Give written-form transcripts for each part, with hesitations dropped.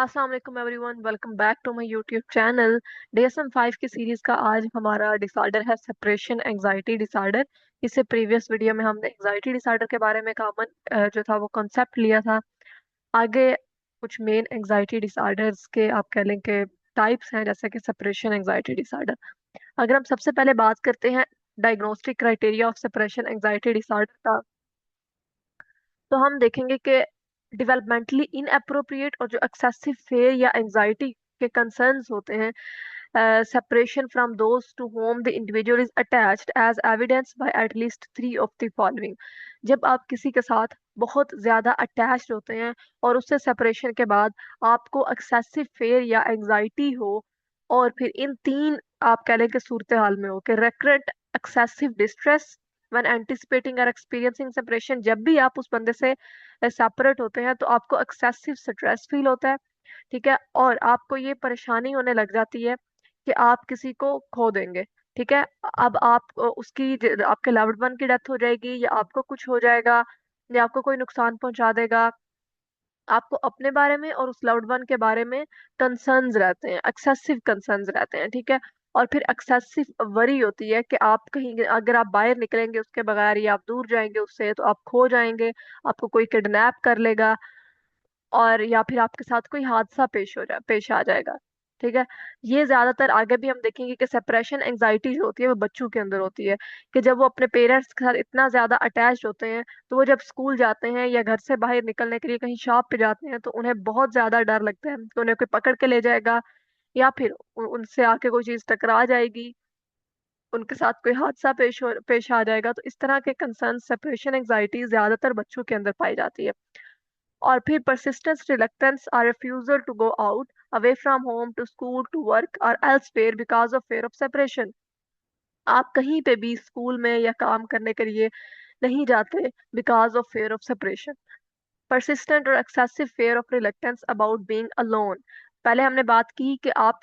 अस्सलाम वालेकुम everyone, welcome back to my YouTube channel. DSM-5 की सीरीज का आज हमारा डिसऑर्डर है सेपरेशन एंजाइटी डिसऑर्डर। इससे प्रीवियस वीडियो में हमने एंजाइटी डिसऑर्डर के बारे में कॉमन जो था वो कॉन्सेप्ट लिया था। आगे कुछ मेन एंजाइटी डिसऑर्डर्स के आप कह लें कि टाइप्स हैं, जैसे कि सेपरेशन एंजाइटी डिसऑर्डर। अगर हम सबसे पहले बात करते हैं diagnostic criteria of separation anxiety disorder का, तो हम देखेंगे कि डेवलपमेंटली इनअप्रोप्रिएट और जो एक्सेसिव फेयर या एंजाइटी के कंसर्न्स होते हैं, separation from those to whom the individual is attached as evidenced by at least three of the following। जब आप किसी के साथ बहुत ज्यादा अटैच्ड होते हैं और उससे सेपरेशन के बाद आपको एक्सेसिव फेयर या एंजाइटी हो, और फिर इन तीन आप कह लें कि सूरत हाल में हो कि recurrent excessive distress when anticipating or experiencing separation। जब भी आप उस बंदे से सेपरेट होते हैं तो आपको एक्सेसिव स्ट्रेस फील होता है, ठीक है, और आपको ये परेशानी होने लग जाती है कि आप किसी को खो देंगे। ठीक है, अब आप आपके लव्ड वन की डेथ हो जाएगी, या आपको कुछ हो जाएगा, या आपको कोई नुकसान पहुंचा देगा। आपको अपने बारे में और उस लव्ड वन के बारे में कंसर्न्स रहते हैं, एक्सेसिव कंसर्न्स रहते हैं, ठीक है। और फिर एक्सेसिव वरी होती है कि आप कहीं अगर आप बाहर निकलेंगे उसके बगैर, या आप दूर जाएंगे उससे, तो आप खो जाएंगे, आपको कोई किडनैप कर लेगा, और या फिर आपके साथ कोई हादसा पेश आ जाएगा, ठीक है। ये ज्यादातर आगे भी हम देखेंगे कि सेपरेशन एंजाइटी जो होती है वो बच्चों के अंदर होती है, कि जब वो अपने पेरेंट्स के साथ इतना ज्यादा अटैच होते हैं, तो वो जब स्कूल जाते हैं या घर से बाहर निकलने के लिए कहीं शॉप पे जाते हैं, तो उन्हें बहुत ज्यादा डर लगता है कि उन्हें कोई पकड़ के ले जाएगा, या फिर उनसे आके कोई चीज टकरा जाएगी, उनके साथ कोई हादसा पेश आ जाएगा। तो इस तरह के कंसर्न, सेपरेशन एंजाइटी ज्यादातर बच्चों के अंदर पाई जाती है। और फिर persistence, reluctance or refusal to go out, away from home, to school, to work or elsewhere because of fear of separation। आप कहीं पे भी स्कूल में या काम करने के लिए नहीं जाते because of fair of separation. persistent और excessive fear of reluctance about being alone। पहले हमने बात की कि आप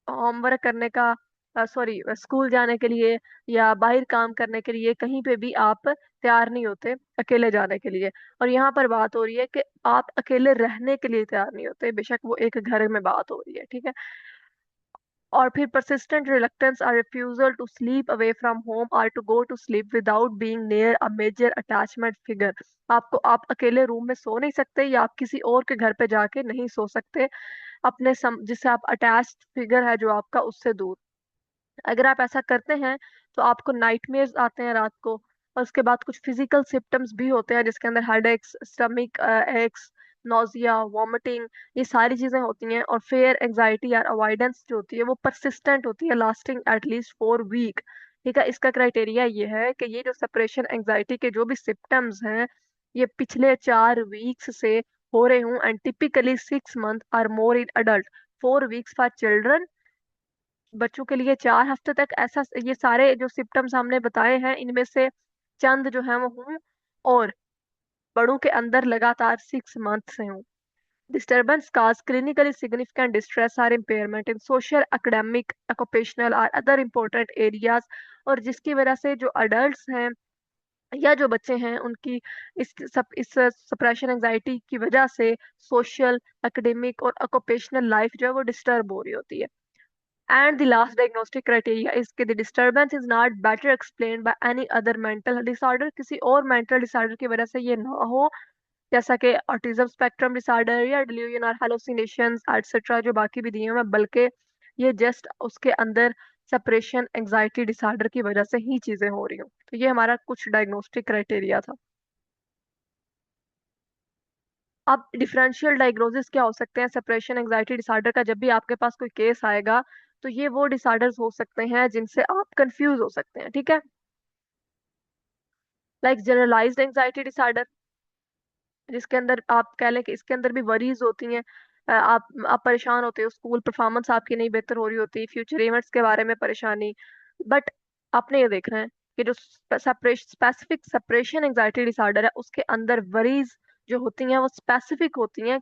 होमवर्क करने का, सॉरी, स्कूल जाने के लिए या बाहर काम करने के लिए कहीं पे भी आप तैयार नहीं होते अकेले जाने के लिए। और यहाँ पर बात हो रही है कि आप अकेले रहने के लिए तैयार नहीं होते, बेशक वो एक घर में बात हो रही है, ठीक है। और फिर persistent reluctance or refusal to sleep away from home or to go to sleep without being near a major attachment figure। आप अकेले रूम में सो नहीं सकते, या आप किसी और के घर पे जाके नहीं सो सकते जिससे आप अटैच्ड फिगर है जो आपका, उससे दूर। अगर आप ऐसा करते हैं तो आपको नाइटमेयर्स आते हैं रात को, और उसके बाद कुछ फिजिकल सिम्टम्स भी होते हैं जिसके अंदर head x, stomach x, nausea, vomiting, ये सारी चीजें होती हैं। और फेयर एंजाइटी या अवॉइडेंस जो होती है वो परसिस्टेंट होती है, लास्टिंग एटलीस्ट 4 वीक। ठीक है, इसका क्राइटेरिया ये है कि ये जो सेपरेशन एंजाइटी के जो भी सिम्टम्स हैं, ये पिछले 4 वीक्स से हो रहे हूँ, एंड टिपिकली 6 मंथ और more in adult, 4 weeks for children. बच्चों के लिए 4 हफ्ते तक ऐसा, ये सारे जो सिम्टम्स हमने बताए हैं इनमें से चंद जो हैं वो हूँ, और बड़ों के अंदर लगातार 6 मंथ से हूँ। डिस्टर्बेंस काज क्लिनिकली सिग्निफिकेंट डिस्ट्रेस और इम्पेयरमेंट इन सोशल, एकेडमिक, ऑक्यूपेशनल और अदर इम्पोर्टेंट एरियाज। और जिसकी वजह से जो अडल्ट्स हैं या जो बच्चे हैं उनकी इस सप्रेशन एंजाइटी की वजह से सोशल, एकेडमिक और ऑक्यूपेशनल लाइफ जो है वो डिस्टर्ब हो रही होती है। And the last diagnostic criteria is कि the disturbance is not better explained by any other mental disorder। किसी और mental disorder की वजह से ये ना हो, जैसा कि autism spectrum disorder या delusion और hallucinations etc., जो बाकी भी दिए हुए हैं, बल्कि ये जस्ट उसके अंदर separation anxiety disorder की वजह से ही चीजें हो रही हूँ। तो ये हमारा कुछ डायग्नोस्टिक क्राइटेरिया था। अब डिफरेंशियल डायग्नोसिस क्या हो सकते हैं सेपरेशन एंजाइटी डिसऑर्डर का? जब भी आपके पास कोई केस आएगा, तो ये वो डिसऑर्डर्स हो सकते हैं जिनसे आप कंफ्यूज हो सकते हैं, ठीक है। लाइक जनरलाइज्ड एंजाइटी डिसऑर्डर, जिसके अंदर आप कह लें कि इसके अंदर भी वरीज होती हैं। आप परेशान होते हो, स्कूल परफॉर्मेंस आपकी नहीं बेहतर हो रही होती, फ्यूचर इवेंट्स के बारे में परेशानी, बट आपने ये देखना है कि जो स्पेसिफिक सेपरेशन एंजाइटी डिसऑर्डर है उसके अंदर वरीज जो होती हैं वो स्पेसिफिक होती हैं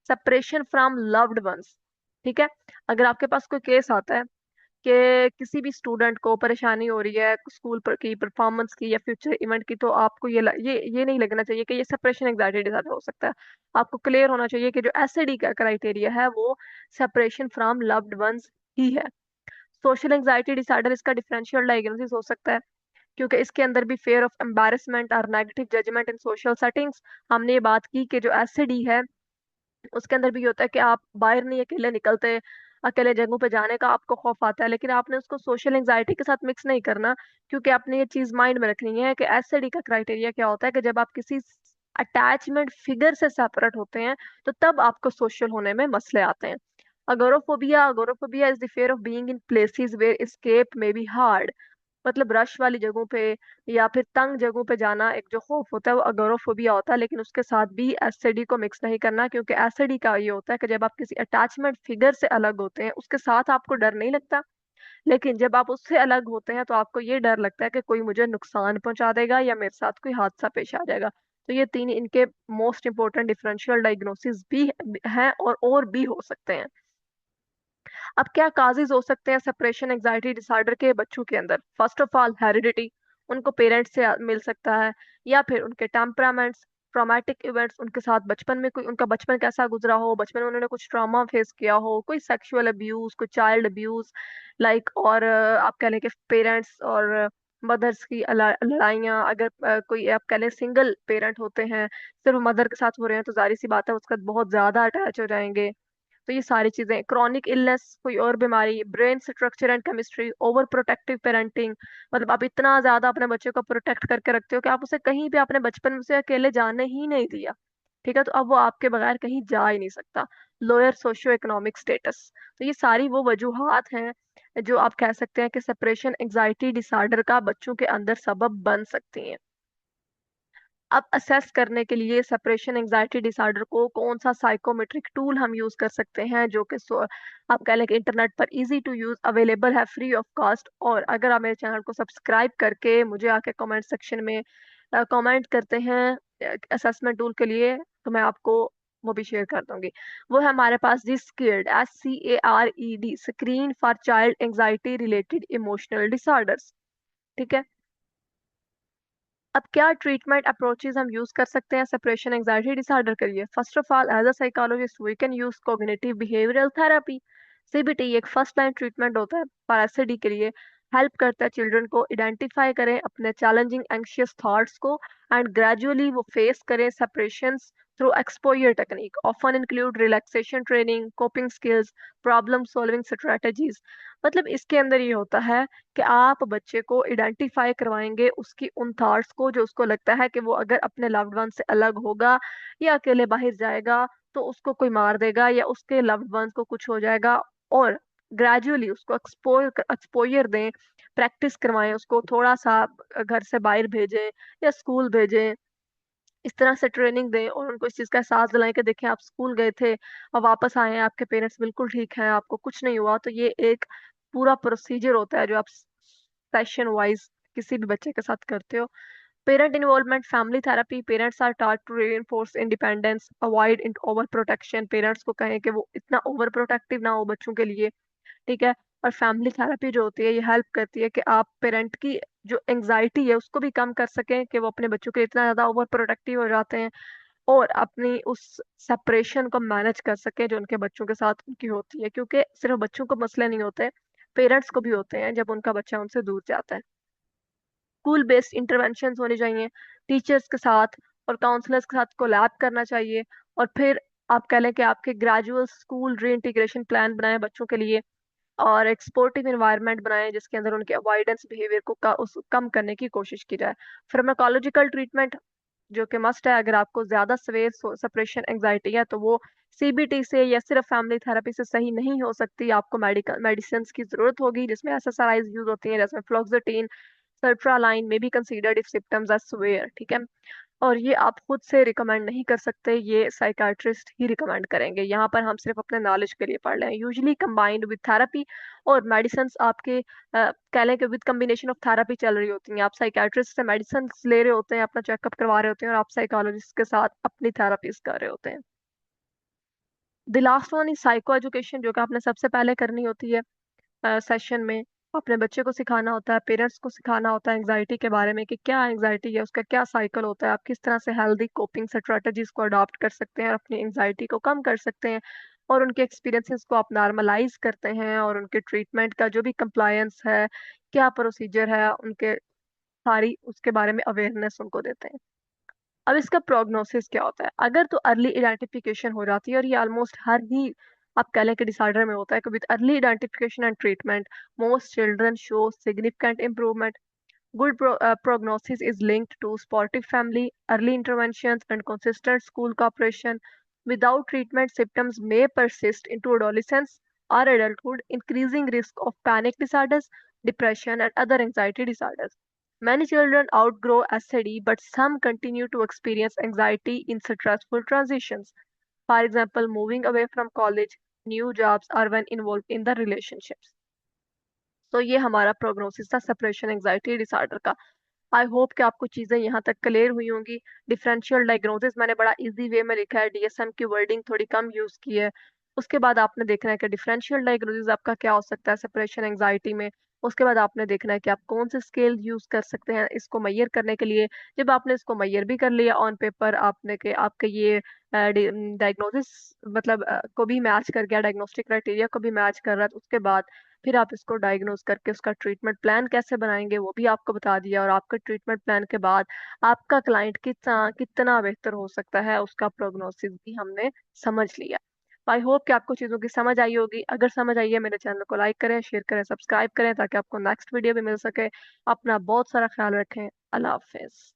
सेपरेशन फ्रॉम लव्ड वंस, ठीक है। अगर आपके पास कोई केस आता है कि किसी भी स्टूडेंट को परेशानी हो रही है स्कूल पर की परफॉर्मेंस की या फ्यूचर इवेंट की, तो आपको ये नहीं लगना चाहिए कि ये सेपरेशन एंजाइटी डिसऑर्डर हो सकता है। आपको क्लियर होना चाहिए कि जो एसएडी का क्राइटेरिया है वो सेपरेशन फ्रॉम लव्ड वंस ही है। सोशल एंजाइटी डिसऑर्डर इसका डिफरेंशियल डायग्नोसिस हो सकता है, क्योंकि इसके अंदर भी फेयर ऑफ एम्बैरेसमेंट और negative judgement in social settings. हमने ये बात की कि जो एसएडी है उसके अंदर भी ये होता है कि आप बाहर नहीं अकेले निकलते, अकेले जगहों पे जाने का आपको खौफ आता है, लेकिन आपने उसको सोशल एंजाइटी के साथ मिक्स नहीं करना, क्योंकि आपने ये चीज माइंड में रखनी है कि एसडी का क्राइटेरिया क्या होता है कि जब आप किसी अटैचमेंट फिगर से सेपरेट होते हैं तो तब आपको सोशल होने में मसले आते हैं। Agoraphobia is the fear of being in places where escape may be hard. मतलब रश वाली जगहों पे या फिर तंग जगहों पे जाना एक जो खौफ होता है वो अगोराफोबिया होता है, लेकिन उसके साथ भी एसडी को मिक्स नहीं करना, क्योंकि एसडी का ये होता है कि जब आप किसी अटैचमेंट फिगर से अलग होते हैं उसके साथ आपको डर नहीं लगता, लेकिन जब आप उससे अलग होते हैं तो आपको ये डर लगता है कि कोई मुझे नुकसान पहुंचा देगा या मेरे साथ कोई हादसा पेश आ जाएगा। तो ये तीन इनके मोस्ट इंपॉर्टेंट डिफरेंशियल डायग्नोसिस भी हैं और भी हो सकते हैं। अब क्या काजेज हो सकते हैं सेपरेशन एंजाइटी डिसऑर्डर के बच्चों के अंदर? फर्स्ट ऑफ ऑल हेरिडिटी, उनको पेरेंट्स से मिल सकता है, या फिर उनके टेम्परामेंट्स, ट्रॉमेटिक इवेंट्स उनके साथ बचपन में, कोई उनका बचपन कैसा गुजरा हो, बचपन में उन्होंने कुछ ट्रॉमा फेस किया हो, कोई सेक्सुअल अब्यूज, कोई चाइल्ड अब्यूज लाइक, और आप कह लें कि पेरेंट्स और मदर्स की लड़ाइयाँ, अगर कोई आप कह लें सिंगल पेरेंट होते हैं सिर्फ मदर के साथ हो रहे हैं तो जाहिर सी बात है उसका बहुत ज्यादा अटैच हो जाएंगे। तो ये सारी चीजें, क्रॉनिक इलनेस, कोई और बीमारी, brain structure and chemistry, over protective parenting, मतलब आप इतना ज्यादा अपने बच्चे को प्रोटेक्ट करके रखते हो कि आप उसे कहीं भी अपने बचपन में से अकेले जाने ही नहीं दिया, ठीक है, तो अब वो आपके बगैर कहीं जा ही नहीं सकता। लोअर सोशियो इकोनॉमिक स्टेटस, तो ये सारी वो वजूहात हैं जो आप कह सकते हैं कि सेपरेशन एंजाइटी डिसऑर्डर का बच्चों के अंदर सबब बन सकती हैं। अब असेस करने के लिए सेपरेशन एंजाइटी डिसऑर्डर को कौन सा साइकोमेट्रिक टूल हम यूज कर सकते हैं, जो कि आप कह लें कि इंटरनेट पर इजी टू यूज अवेलेबल है, फ्री ऑफ कॉस्ट। और अगर आप मेरे चैनल को सब्सक्राइब करके मुझे आके कमेंट सेक्शन में कमेंट करते हैं असेसमेंट टूल के लिए, तो मैं आपको वो भी शेयर कर दूंगी। वो है हमारे पास जी स्किल्ड, SCARED, screen for child anxiety related emotional disorders, ठीक है। अब क्या ट्रीटमेंट अप्रोचेज हम यूज कर सकते हैं सेपरेशन एंजाइटी डिसऑर्डर के लिए? First of all, as a psychologist we can use cognitive behavioural therapy. CBT एक फर्स्ट लाइन ट्रीटमेंट होता है पर एसडी के लिए। हेल्प करता है चिल्ड्रन को आइडेंटिफाई करें अपने चैलेंजिंग एंग्शियस थॉट्स को एंड ग्रेजुअली वो फेस करें separations through exposure technique, often include relaxation training, coping skills, problem solving strategies. मतलब इसके अंदर ये होता है कि आप बच्चे को आइडेंटिफाई करवाएंगे उसकी उन थॉट्स को जो उसको लगता है कि वो अगर अपने लव्ड वन से अलग होगा या अकेले बाहर जाएगा तो उसको कोई मार देगा या उसके लव्ड वंस को कुछ हो जाएगा। और ग्रेजुअली उसको एक्सपोजर दें, प्रैक्टिस करवाएं उसको थोड़ा सा, घर से बाहर भेजें या स्कूल भेजें, इस तरह से ट्रेनिंग दें और उनको इस चीज़ का एहसास दिलाएं कि देखें आप स्कूल गए थे और वापस आए हैं, आपके पेरेंट्स बिल्कुल ठीक हैं, आपको कुछ नहीं हुआ। तो ये एक पूरा प्रोसीजर होता है जो आप सेशन वाइज किसी भी बच्चे के साथ करते हो। Parent involvement, family therapy, parents are taught to reinforce independence, avoid over protection, parents को कहें कि वो इतना ओवर प्रोटेक्टिव ना हो बच्चों के लिए, ठीक है। और फैमिली थेरेपी जो होती है ये हेल्प करती है कि आप पेरेंट की जो एंजाइटी है उसको भी कम कर सकें कि वो अपने बच्चों के लिए इतना ज्यादा ओवर प्रोटेक्टिव हो जाते हैं, और अपनी उस सेपरेशन को मैनेज कर सकें जो उनके बच्चों के साथ उनकी होती है, क्योंकि सिर्फ बच्चों को मसले नहीं होते, पेरेंट्स को भी होते हैं जब उनका बच्चा उनसे दूर जाता है। स्कूल बेस्ड इंटरवेंशन होनी चाहिए टीचर्स के साथ और काउंसलर्स के साथ कोलैब करना चाहिए। और फिर आप कह लें कि आपके ग्रेजुअल स्कूल री इंटीग्रेशन प्लान बनाएं बच्चों के लिए, और एक स्पोर्टिव इन्वायरमेंट बनाएं जिसके अंदर उनके अवॉइडेंस बिहेवियर को कम करने की कोशिश की जाए। फार्माकोलॉजिकल ट्रीटमेंट जो कि मस्ट है, अगर आपको ज्यादा सवेयर सेपरेशन एंजाइटी है तो वो सीबीटी से या सिर्फ फैमिली थेरेपी से सही नहीं हो सकती, आपको मेडिकल मेडिसिन की जरूरत होगी जिसमें एसएसआरआईज यूज होती हैं, जैसे fluoxetine, sertraline may be considered if symptoms are severe, ठीक है। और ये आप खुद से रिकमेंड नहीं कर सकते, ये साइकाट्रिस्ट ही रिकमेंड करेंगे, यहाँ पर हम सिर्फ अपने नॉलेज के लिए पढ़ रहे हैं। यूजली कंबाइंड विद थेरेपी, और मेडिसिन आपके कह लें कि विद कम्बिनेशन ऑफ थेरेपी चल रही होती हैं, आप साइकाट्रिस्ट से मेडिसिन ले रहे होते हैं, अपना चेकअप करवा रहे होते हैं, और आप साइकोलॉजिस्ट के साथ अपनी थेरापीज कर रहे होते हैं। The last one is psycho education, जो कि आपने सबसे पहले करनी होती है। सेशन में अपने बच्चे को सिखाना होता है, पेरेंट्स को सिखाना होता है एंजाइटी के बारे में कि क्या एंजाइटी है, उसका क्या साइकिल होता है, आप किस तरह से हेल्दी कोपिंग स्ट्रेटजीज को अडॉप्ट कर सकते हैं और अपनी एंजाइटी को कम कर सकते हैं, और उनके एक्सपीरियंसेस को आप नॉर्मलाइज करते हैं, और उनके ट्रीटमेंट का जो भी कंप्लायंस है, क्या प्रोसीजर है उनके, सारी उसके बारे में अवेयरनेस उनको देते हैं। अब इसका प्रोग्नोसिस क्या होता है? अगर तो अर्ली आइडेंटिफिकेशन हो जाती है, और ये ऑलमोस्ट हर ही आप कह लें कि डिसऑर्डर में होता है, कि with early identification and treatment most children show significant improvement. Good prognosis is linked to sportive family, early interventions, and consistent school cooperation. Without treatment, symptoms may persist into adolescence or adulthood, increasing risk of panic disorders, depression, and other anxiety disorders. Many children outgrow SAD, but some continue to experience anxiety in stressful transitions. For example, moving away from college, new jobs, or when involved in the relationships. तो ये हमारा prognosis था separation anxiety disorder का। I hope कि आपको चीजें यहाँ तक क्लियर हुई होंगी। डिफरेंशियल डायग्नोसिस मैंने बड़ा इजी वे में लिखा है, डीएसएम की वर्डिंग थोड़ी कम यूज की है। उसके बाद आपने देखना है कि डिफरेंशियल डायग्नोसिस आपका क्या हो सकता है सेपरेशन एंजाइटी में। उसके बाद आपने देखना है कि आप कौन से स्केल यूज कर सकते हैं इसको मैयर करने के लिए। जब आपने इसको मैयर भी कर लिया ऑन पेपर, आपने के आपके ये डायग्नोसिस मतलब को भी मैच कर गया, डायग्नोस्टिक क्राइटेरिया को भी मैच कर रहा है, तो उसके बाद फिर आप इसको डायग्नोज करके उसका ट्रीटमेंट प्लान कैसे बनाएंगे वो भी आपको बता दिया। और आपका ट्रीटमेंट प्लान के बाद आपका क्लाइंट कितना कितना बेहतर हो सकता है उसका प्रोग्नोसिस भी हमने समझ लिया। आई होप कि आपको चीज़ों की समझ आई होगी। अगर समझ आई है मेरे चैनल को लाइक करें, शेयर करें, सब्सक्राइब करें, ताकि आपको नेक्स्ट वीडियो भी मिल सके। अपना बहुत सारा ख्याल रखें। अल्लाह हाफिज।